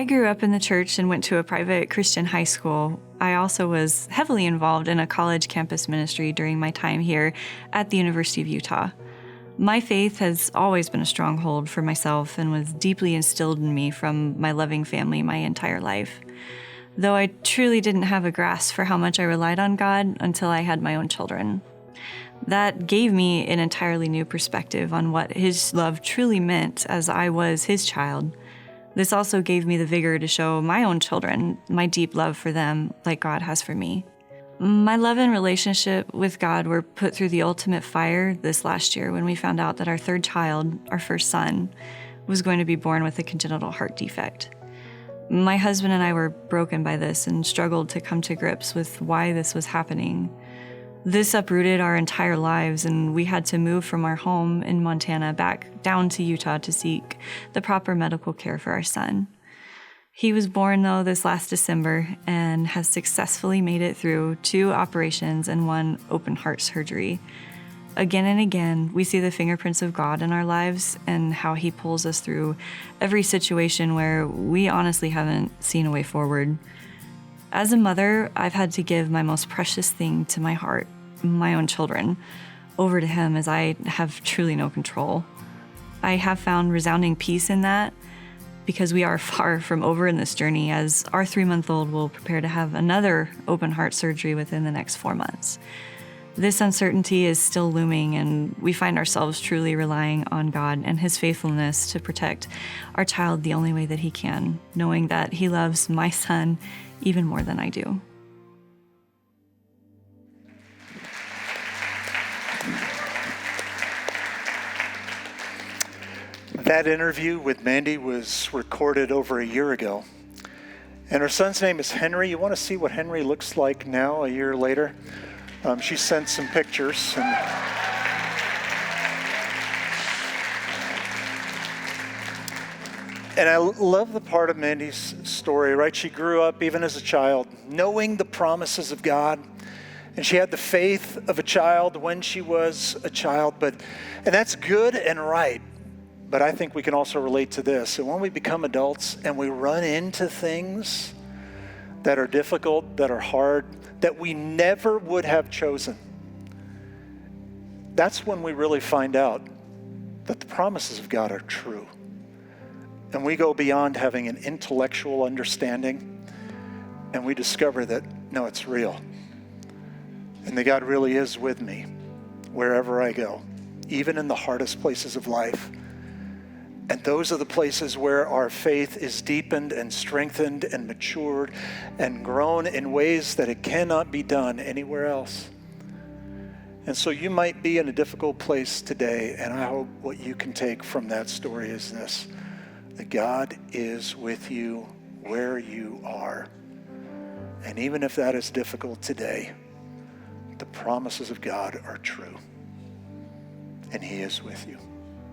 I grew up in the church and went to a private Christian high school. I also was heavily involved in a college campus ministry during my time here at the University of Utah. My faith has always been a stronghold for myself and was deeply instilled in me from my loving family my entire life. Though I truly didn't have a grasp for how much I relied on God until I had my own children. That gave me an entirely new perspective on what His love truly meant as I was His child. This also gave me the vigor to show my own children my deep love for them like God has for me. My love and relationship with God were put through the ultimate fire this last year when we found out that our third child, our first son, was going to be born with a congenital heart defect. My husband and I were broken by this and struggled to come to grips with why this was happening. This uprooted our entire lives, and we had to move from our home in Montana back down to Utah to seek the proper medical care for our son. He was born, though, this last December and has successfully made it through 2 operations and 1 open heart surgery. Again and again, we see the fingerprints of God in our lives and how He pulls us through every situation where we honestly haven't seen a way forward. As a mother, I've had to give my most precious thing to my heart, my own children, over to Him as I have truly no control. I have found resounding peace in that because we are far from over in this journey, as our 3-month-old will prepare to have another open heart surgery within the next 4 months. This uncertainty is still looming, and we find ourselves truly relying on God and His faithfulness to protect our child the only way that He can, knowing that He loves my son even more than I do. That interview with Mandy was recorded over a year ago. And her son's name is Henry. You want to see what Henry looks like now, a year later? She sent some pictures. And I love the part of Mandy's story, right? She grew up, even as a child, knowing the promises of God. And she had the faith of a child when she was a child. And that's good and right. But I think we can also relate to this. And when we become adults and we run into things that are difficult, that are hard, that we never would have chosen, that's when we really find out that the promises of God are true. And we go beyond having an intellectual understanding, and we discover that, no, it's real. And that God really is with me wherever I go, even in the hardest places of life. And those are the places where our faith is deepened and strengthened and matured and grown in ways that it cannot be done anywhere else. And so you might be in a difficult place today, and I hope what you can take from that story is this: that God is with you where you are. And even if that is difficult today, the promises of God are true. And He is with you.